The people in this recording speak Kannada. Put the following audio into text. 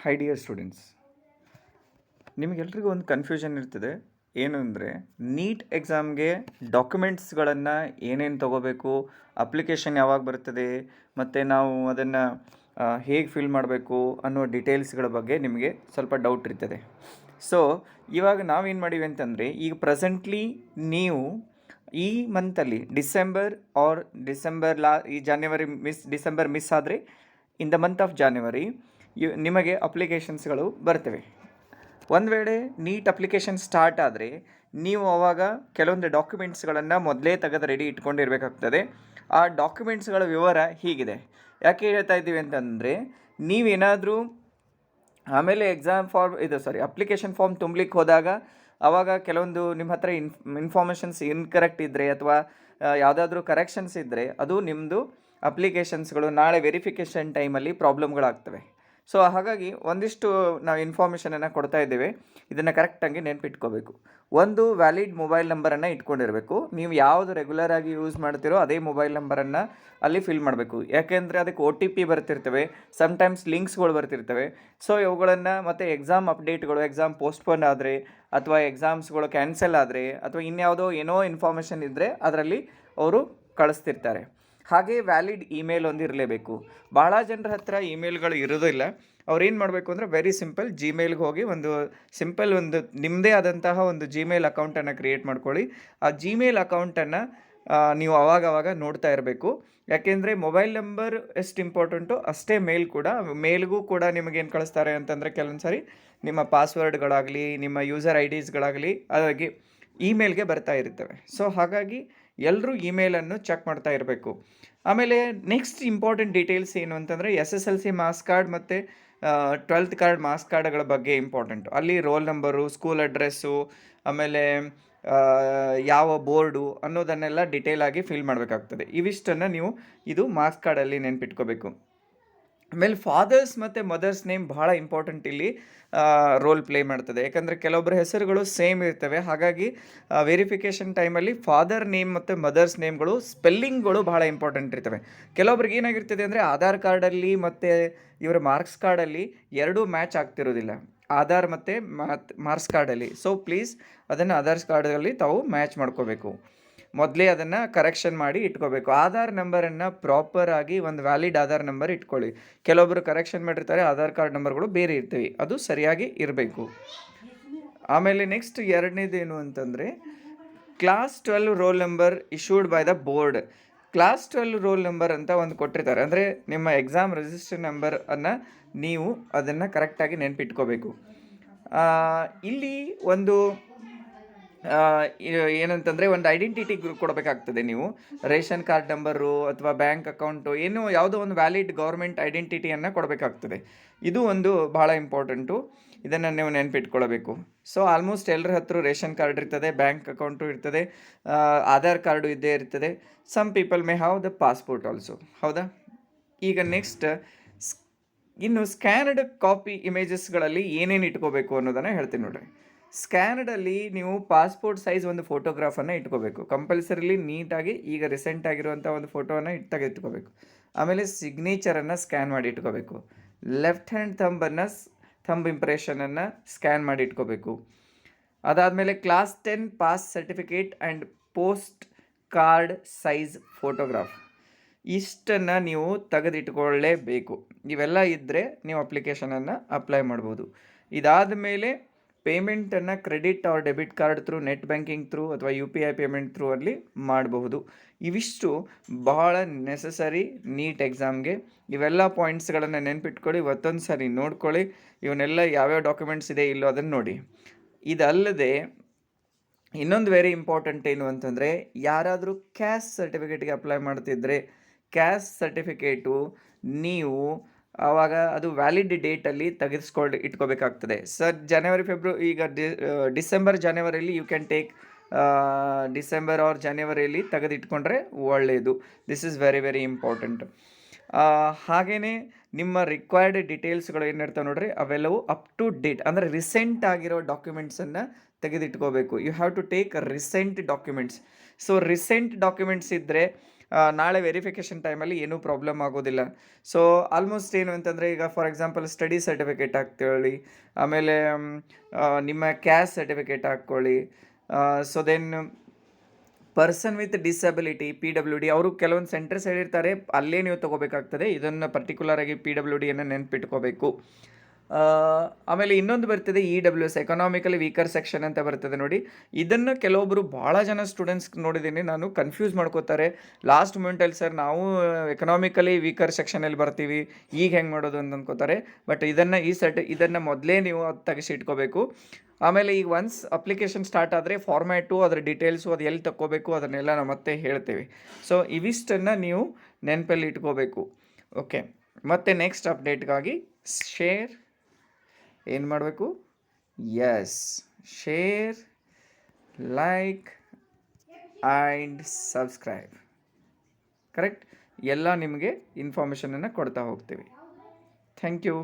ಹೈ ಡಿಯರ್ ಸ್ಟೂಡೆಂಟ್ಸ್, ನಿಮಗೆಲ್ರಿಗೂ ಒಂದು ಕನ್ಫ್ಯೂಷನ್ ಇರ್ತದೆ. ಏನು ಅಂದರೆ, ನೀಟ್ ಎಕ್ಸಾಮ್ಗೆ ಡಾಕ್ಯುಮೆಂಟ್ಸ್ಗಳನ್ನು ಏನೇನು ತೊಗೋಬೇಕು, ಅಪ್ಲಿಕೇಶನ್ ಯಾವಾಗ ಬರ್ತದೆ, ಮತ್ತು ನಾವು ಅದನ್ನು ಹೇಗೆ ಫಿಲ್ ಮಾಡಬೇಕು ಅನ್ನೋ ಡೀಟೇಲ್ಸ್ಗಳ ಬಗ್ಗೆ ನಿಮಗೆ ಸ್ವಲ್ಪ ಡೌಟ್ ಇರ್ತದೆ. ಸೊ ಇವಾಗ ನಾವೇನು ಮಾಡೀವಿ ಅಂತಂದರೆ, ಈಗ ಪ್ರೆಸೆಂಟ್ಲಿ ನೀವು ಈ ಮಂತಲ್ಲಿ ಡಿಸೆಂಬರ್ ಈ ಡಿಸೆಂಬರ್ ಮಿಸ್ ಆದರೆ in the month of January ನಿಮಗೆ ಅಪ್ಲಿಕೇಶನ್ಸ್ಗಳು ಬರ್ತವೆ. ಒಂದು ವೇಳೆ ನೀಟ್ ಅಪ್ಲಿಕೇಶನ್ ಸ್ಟಾರ್ಟ್ ಆದರೆ ನೀವು ಅವಾಗ ಕೆಲವೊಂದು ಡಾಕ್ಯುಮೆಂಟ್ಸ್ಗಳನ್ನು ಮೊದಲೇ ತೆಗೆದು ರೆಡಿ ಇಟ್ಕೊಂಡಿರಬೇಕಾಗ್ತದೆ. ಆ ಡಾಕ್ಯುಮೆಂಟ್ಸ್ಗಳ ವಿವರ ಹೀಗಿದೆ. ಯಾಕೆ ಹೇಳ್ತಾ ಇದ್ದೀವಿ ಅಂತಂದರೆ, ನೀವೇನಾದರೂ ಆಮೇಲೆ ಅಪ್ಲಿಕೇಶನ್ ಫಾರ್ಮ್ ತುಂಬಲಿಕ್ಕೆ ಹೋದಾಗ ಆವಾಗ ಕೆಲವೊಂದು ನಿಮ್ಮ ಹತ್ರ ಇನ್ಫಾರ್ಮೇಷನ್ಸ್ ಇನ್ಕರೆಕ್ಟ್ ಇದ್ದರೆ ಅಥವಾ ಯಾವುದಾದ್ರೂ ಕರೆಕ್ಷನ್ಸ್ ಇದ್ದರೆ ಅದು ನಿಮ್ಮದು ಅಪ್ಲಿಕೇಶನ್ಸ್ಗಳು ನಾಳೆ ವೆರಿಫಿಕೇಷನ್ ಟೈಮಲ್ಲಿ ಪ್ರಾಬ್ಲಮ್ಗಳಾಗ್ತವೆ. ಸೊ ಹಾಗಾಗಿ ಒಂದಿಷ್ಟು ನಾವು ಇನ್ಫಾರ್ಮೇಷನನ್ನು ಕೊಡ್ತಾ ಇದ್ದೇವೆ. ಇದನ್ನು ಕರೆಕ್ಟಾಗಿ ನೆನಪಿಟ್ಕೋಬೇಕು. ಒಂದು ವ್ಯಾಲಿಡ್ ಮೊಬೈಲ್ ನಂಬರನ್ನು ಇಟ್ಕೊಂಡಿರಬೇಕು. ನೀವು ಯಾವುದು ರೆಗ್ಯುಲರ್ ಆಗಿ ಯೂಸ್ ಮಾಡ್ತೀರೋ ಅದೇ ಮೊಬೈಲ್ ನಂಬರನ್ನು ಅಲ್ಲಿ ಫಿಲ್ ಮಾಡಬೇಕು. ಯಾಕೆಂದರೆ ಅದಕ್ಕೆ OTP ಬರ್ತಿರ್ತವೆ, ಸಮ್ಟೈಮ್ಸ್ ಲಿಂಕ್ಸ್ಗಳು ಬರ್ತಿರ್ತವೆ. ಸೊ ಇವುಗಳನ್ನು ಮತ್ತು ಎಕ್ಸಾಮ್ ಅಪ್ಡೇಟ್ಗಳು, ಎಕ್ಸಾಮ್ ಪೋಸ್ಟ್ಪೋನ್ ಆದರೆ ಅಥವಾ ಎಕ್ಸಾಮ್ಸ್ಗಳು ಕ್ಯಾನ್ಸಲ್ ಆದರೆ ಅಥವಾ ಇನ್ಯಾವುದೋ ಏನೋ ಇನ್ಫಾರ್ಮೇಷನ್ ಇದ್ದರೆ ಅದರಲ್ಲಿ ಅವರು ಕಳಿಸ್ತಿರ್ತಾರೆ. ಹಾಗೆ ವ್ಯಾಲಿಡ್ ಇಮೇಲ್ ಒಂದು ಇರಲೇಬೇಕು. ಭಾಳ ಜನರ ಹತ್ರ ಇಮೇಲ್ಗಳು ಇರೋದಿಲ್ಲ. ಅವ್ರೇನು ಮಾಡಬೇಕು ಅಂದರೆ ವೆರಿ ಸಿಂಪಲ್, ಜಿಮೇಲ್ಗೆ ಹೋಗಿ ಒಂದು ನಿಮ್ಮದೇ ಆದಂತಹ ಒಂದು ಜಿಮೇಲ್ ಅಕೌಂಟನ್ನು ಕ್ರಿಯೇಟ್ ಮಾಡ್ಕೊಳ್ಳಿ. ಆ ಜಿಮೇಲ್ ಅಕೌಂಟನ್ನು ನೀವು ಅವಾಗವಾಗ ನೋಡ್ತಾ ಇರಬೇಕು. ಯಾಕೆಂದರೆ ಮೊಬೈಲ್ ನಂಬರ್ ಎಷ್ಟು ಇಂಪಾರ್ಟೆಂಟು ಅಷ್ಟೇ ಮೇಲ್ಗೂ ಕೂಡ ನಿಮಗೇನು ಕಳಿಸ್ತಾರೆ ಅಂತಂದರೆ, ಕೆಲವೊಂದು ಸಾರಿ ನಿಮ್ಮ ಪಾಸ್ವರ್ಡ್ಗಳಾಗಲಿ ನಿಮ್ಮ ಯೂಸರ್ IDಸ್ಗಳಾಗಲಿ ಹಾಗಾಗಿ ಇಮೇಲ್ಗೆ ಬರ್ತಾ ಇರ್ತವೆ. ಸೊ ಹಾಗಾಗಿ ಎಲ್ಲರೂ ಇಮೇಲನ್ನು ಚೆಕ್ ಮಾಡ್ತಾ ಇರಬೇಕು. ಆಮೇಲೆ ನೆಕ್ಸ್ಟ್ ಇಂಪಾರ್ಟೆಂಟ್ ಡೀಟೇಲ್ಸ್ ಏನು ಅಂತಂದರೆ, SSLC ಮಾರ್ಕ್ಸ್ ಕಾರ್ಡ್ ಮತ್ತು 12th ಕಾರ್ಡ್ ಮಾರ್ಕ್ಸ್ ಕಾರ್ಡ್ಗಳ ಬಗ್ಗೆ ಇಂಪಾರ್ಟೆಂಟು. ಅಲ್ಲಿ ರೋಲ್ ನಂಬರು, ಸ್ಕೂಲ್ ಅಡ್ರೆಸ್ಸು, ಆಮೇಲೆ ಯಾವ ಬೋರ್ಡು ಅನ್ನೋದನ್ನೆಲ್ಲ ಡಿಟೇಲಾಗಿ ಫಿಲ್ ಮಾಡಬೇಕಾಗ್ತದೆ. ಇವಿಷ್ಟನ್ನು ನೀವು ಇದು ಮಾರ್ಕ್ಸ್ ಕಾರ್ಡಲ್ಲಿ ನೆನ್ಪಿಟ್ಕೋಬೇಕು. ಆಮೇಲೆ ಫಾದರ್ಸ್ ಮತ್ತು ಮದರ್ಸ್ ನೇಮ್ ಬಹಳ ಇಂಪಾರ್ಟೆಂಟ್ ಇಲ್ಲಿ ರೋಲ್ ಪ್ಲೇ ಮಾಡ್ತದೆ. ಯಾಕಂದರೆ ಕೆಲವೊಬ್ಬರ ಹೆಸರುಗಳು ಸೇಮ್ ಇರ್ತವೆ. ಹಾಗಾಗಿ ವೆರಿಫಿಕೇಷನ್ ಟೈಮಲ್ಲಿ ಫಾದರ್ ನೇಮ್ ಮತ್ತು ಮದರ್ಸ್ ನೇಮ್ಗಳು ಸ್ಪೆಲ್ಲಿಂಗ್ಗಳು ಬಹಳ ಇಂಪಾರ್ಟೆಂಟ್ ಇರ್ತವೆ. ಕೆಲವೊಬ್ರಿಗೆ ಏನಾಗಿರ್ತದೆ ಅಂದರೆ, ಆಧಾರ್ ಕಾರ್ಡಲ್ಲಿ ಮತ್ತು ಇವರ ಮಾರ್ಕ್ಸ್ ಕಾರ್ಡಲ್ಲಿ ಎರಡೂ ಮ್ಯಾಚ್ ಆಗ್ತಿರೋದಿಲ್ಲ, ಆಧಾರ್ ಮತ್ತು ಮಾರ್ಕ್ಸ್ ಕಾರ್ಡಲ್ಲಿ. ಸೊ ಪ್ಲೀಸ್ ಅದನ್ನು ಆಧಾರ್ ಕಾರ್ಡಲ್ಲಿ ತಾವು ಮ್ಯಾಚ್ ಮಾಡ್ಕೋಬೇಕು. ಮೊದಲೇ ಅದನ್ನು ಕರೆಕ್ಷನ್ ಮಾಡಿ ಇಟ್ಕೋಬೇಕು. ಆಧಾರ್ ನಂಬರನ್ನು ಪ್ರಾಪರಾಗಿ ಒಂದು ವ್ಯಾಲಿಡ್ ಆಧಾರ್ ನಂಬರ್ ಇಟ್ಕೊಳ್ಳಿ. ಕೆಲವೊಬ್ಬರು ಕರೆಕ್ಷನ್ ಮಾಡಿರ್ತಾರೆ, ಆಧಾರ್ ಕಾರ್ಡ್ ನಂಬರ್ಗಳು ಬೇರೆ ಇರ್ತವೆ, ಅದು ಸರಿಯಾಗಿ ಇರಬೇಕು. ಆಮೇಲೆ ನೆಕ್ಸ್ಟ್ ಎರಡನೇದೇನು ಅಂತಂದರೆ, class 12 roll number issued by the board. Class 12 roll number ಅಂತ ಒಂದು ಕೊಟ್ಟಿರ್ತಾರೆ. ಅಂದರೆ ನಿಮ್ಮ ಎಕ್ಸಾಮ್ ರಿಜಿಸ್ಟರ್ ನಂಬರನ್ನು ನೀವು ಅದನ್ನು ಕರೆಕ್ಟಾಗಿ ನೆನಪಿಟ್ಕೋಬೇಕು. ಇಲ್ಲಿ ಒಂದು ಏನಂತಂದರೆ, ಒಂದು ಐಡೆಂಟಿಟಿ ಕೊಡಬೇಕಾಗ್ತದೆ. ನೀವು ರೇಷನ್ ಕಾರ್ಡ್ ನಂಬರು ಅಥವಾ ಬ್ಯಾಂಕ್ ಅಕೌಂಟು ಯಾವುದೋ ಒಂದು ವ್ಯಾಲಿಡ್ ಗೌರ್ಮೆಂಟ್ ಐಡೆಂಟಿಟಿಯನ್ನು ಕೊಡಬೇಕಾಗ್ತದೆ. ಇದು ಒಂದು ಭಾಳ ಇಂಪಾರ್ಟೆಂಟು. ಇದನ್ನು ನೀವು ನೆನಪಿಟ್ಕೊಳ್ಬೇಕು. ಸೊ ಆಲ್ಮೋಸ್ಟ್ ಎಲ್ಲರ ಹತ್ರ ರೇಷನ್ ಕಾರ್ಡ್ ಇರ್ತದೆ, ಬ್ಯಾಂಕ್ ಅಕೌಂಟು ಇರ್ತದೆ, ಆಧಾರ್ ಕಾರ್ಡು ಇದ್ದೇ ಇರ್ತದೆ. Some people may have the passport also. ಹೌದಾ? ಈಗ ನೆಕ್ಸ್ಟ್ ಇನ್ನು ಸ್ಕ್ಯಾನ್ಡ್ ಕಾಪಿ ಇಮೇಜಸ್ಗಳಲ್ಲಿ ಏನೇನು ಇಟ್ಕೋಬೇಕು ಅನ್ನೋದನ್ನು ಹೇಳ್ತೀನಿ ನೋಡ್ರಿ. ಸ್ಕ್ಯಾನಡಲ್ಲಿ ನೀವು ಪಾಸ್ಪೋರ್ಟ್ ಸೈಜ್ ಒಂದು ಫೋಟೋಗ್ರಾಫನ್ನು ಇಟ್ಕೋಬೇಕು ಕಂಪಲ್ಸರಿಲಿ. ನೀಟಾಗಿ ಈಗ ರೀಸೆಂಟ್ ಆಗಿರುವಂಥ ಒಂದು ಫೋಟೋವನ್ನು ತೆಗೆದಿಟ್ಕೋಬೇಕು. ಆಮೇಲೆ ಸಿಗ್ನೇಚರನ್ನು ಸ್ಕ್ಯಾನ್ ಮಾಡಿ ಇಟ್ಕೋಬೇಕು. ಲೆಫ್ಟ್ ಹ್ಯಾಂಡ್ ಥಂಬ್ ಇಂಪ್ರೆಷನನ್ನು ಸ್ಕ್ಯಾನ್ ಮಾಡಿ ಇಟ್ಕೋಬೇಕು. ಅದಾದಮೇಲೆ class 10 pass certificate and post card size photograph ಇಷ್ಟನ್ನು ನೀವು ತೆಗೆದಿಟ್ಕೊಳ್ಳೇಬೇಕು. ಇವೆಲ್ಲ ಇದ್ದರೆ ನೀವು ಅಪ್ಲಿಕೇಶನನ್ನು ಅಪ್ಲೈ ಮಾಡ್ಬೋದು. ಇದಾದ ಮೇಲೆ ಪೇಮೆಂಟನ್ನು credit or debit card through, net banking through ಅಥವಾ UPI ಪೇಮೆಂಟ್ ಥ್ರೂ ಅಲ್ಲಿ ಮಾಡಬಹುದು. ಇವಿಷ್ಟು ಬಹಳ ನೆಸಸರಿ ನೀಟ್ ಎಕ್ಸಾಮ್ಗೆ. ಇವೆಲ್ಲ ಪಾಯಿಂಟ್ಸ್ಗಳನ್ನು ನೆನ್ಪಿಟ್ಕೊಳ್ಳಿ, ಮತ್ತೊಂದು ಸಾರಿ ನೋಡ್ಕೊಳ್ಳಿ. ಇವನ್ನೆಲ್ಲ ಯಾವ್ಯಾವ ಡಾಕ್ಯುಮೆಂಟ್ಸ್ ಇದೆ ಇಲ್ಲೋ ಅದನ್ನು ನೋಡಿ. ಇದಲ್ಲದೆ ಇನ್ನೊಂದು ವೆರಿ ಇಂಪಾರ್ಟೆಂಟ್ ಏನು ಅಂತಂದರೆ, ಯಾರಾದರೂ ಕ್ಯಾಸ್ಟ್ ಸರ್ಟಿಫಿಕೇಟ್ಗೆ ಅಪ್ಲೈ ಮಾಡ್ತಿದ್ರೆ ಕ್ಯಾಸ್ಟ್ ಸರ್ಟಿಫಿಕೇಟು ನೀವು ಆವಾಗ ಅದು ವ್ಯಾಲಿಡ್ ಡೇಟಲ್ಲಿ ಇಟ್ಕೋಬೇಕಾಗ್ತದೆ. ಡಿಸೆಂಬರ್ ಜನವರಿಯಲ್ಲಿ you can take December or ಜನವರಿಯಲ್ಲಿ ತೆಗೆದಿಟ್ಕೊಂಡ್ರೆ ಒಳ್ಳೆಯದು. This is very very important. ಹಾಗೆಯೇ ನಿಮ್ಮ ರಿಕ್ವೈರ್ಡ್ ಡೀಟೇಲ್ಸ್ಗಳು ಏನಿರ್ತಾವೆ ನೋಡ್ರಿ, ಅವೆಲ್ಲವೂ ಅಪ್ ಟು ಡೇಟ್ ಅಂದರೆ ರೀಸೆಂಟ್ ಆಗಿರೋ ಡಾಕ್ಯುಮೆಂಟ್ಸನ್ನು ತೆಗೆದಿಟ್ಕೋಬೇಕು. You have to take recent documents. So recent documents ಇದ್ದರೆ ನಾಳೆ ವೆರಿಫಿಕೇಷನ್ ಟೈಮಲ್ಲಿ ಏನೂ ಪ್ರಾಬ್ಲಮ್ ಆಗೋದಿಲ್ಲ. ಸೊ ಆಲ್ಮೋಸ್ಟ್ ಏನು ಅಂತಂದರೆ, ಈಗ ಫಾರ್ ಎಕ್ಸಾಂಪಲ್ ಸ್ಟಡಿ ಸರ್ಟಿಫಿಕೇಟ್ ಹಾಕ್ಕೊಳ್ಳಿ, ಆಮೇಲೆ ನಿಮ್ಮ ಕ್ಯಾಸ್ಟ್ ಸರ್ಟಿಫಿಕೇಟ್ ಹಾಕ್ಕೊಳ್ಳಿ. So then person with disability PWD ಅವರು ಕೆಲವೊಂದು ಸೆಂಟರ್ಸ್ ಹೇಳಿರ್ತಾರೆ, ಅಲ್ಲೇ ನೀವು ತೊಗೋಬೇಕಾಗ್ತದೆ. ಇದನ್ನು ಪರ್ಟಿಕ್ಯುಲರಾಗಿ PWDಯನ್ನು ನೆನ್ಪಿಟ್ಕೋಬೇಕು. ಆಮೇಲೆ ಇನ್ನೊಂದು ಬರ್ತದೆ EWS, ಎಕನಾಮಿಕಲಿ ವೀಕರ್ ಸೆಕ್ಷನ್ ಅಂತ ಬರ್ತದೆ ನೋಡಿ. ಇದನ್ನು ಕೆಲವೊಬ್ಬರು ಭಾಳ ಜನ ಸ್ಟೂಡೆಂಟ್ಸ್ ನೋಡಿದ್ದೀನಿ ನಾನು, ಕನ್ಫ್ಯೂಸ್ ಮಾಡ್ಕೋತಾರೆ. ಲಾಸ್ಟ್ ಮೂಮೆಂಟಲ್ಲಿ ಸರ್ ನಾವು ಎಕನಾಮಿಕಲಿ ವೀಕರ್ ಸೆಕ್ಷನಲ್ಲಿ ಬರ್ತೀವಿ, ಈಗ ಹೆಂಗೆ ಮಾಡೋದು ಅಂತ ಅಂದ್ಕೋತಾರೆ. ಬಟ್ ಇದನ್ನು ಮೊದಲೇ ನೀವು ತೆಗೆಸಿಟ್ಕೋಬೇಕು. ಆಮೇಲೆ ಈಗ ಒನ್ಸ್ ಅಪ್ಲಿಕೇಶನ್ ಸ್ಟಾರ್ಟ್ ಆದರೆ ಫಾರ್ಮ್ಯಾಟು, ಅದರ ಡೀಟೇಲ್ಸು, ಅದು ಎಲ್ಲಿ ತಗೋಬೇಕು ಅದನ್ನೆಲ್ಲ ನಾವು ಮತ್ತೆ ಹೇಳ್ತೇವೆ. ಸೊ ಇವಿಷ್ಟನ್ನು ನೀವು ನೆನಪಲ್ಲಿ ಇಟ್ಕೋಬೇಕು. ಓಕೆ, ಮತ್ತು ನೆಕ್ಸ್ಟ್ ಅಪ್ಡೇಟ್ಗಾಗಿ ಶೇರ್ ಏನು ಮಾಡಬೇಕು? Yes, share, like and subscribe. Correct, ಎಲ್ಲ ನಿಮಗೆ ಇನ್ಫಾರ್ಮೇಷನನ್ನು ಕೊಡ್ತಾ ಹೋಗ್ತೀವಿ. Thank you.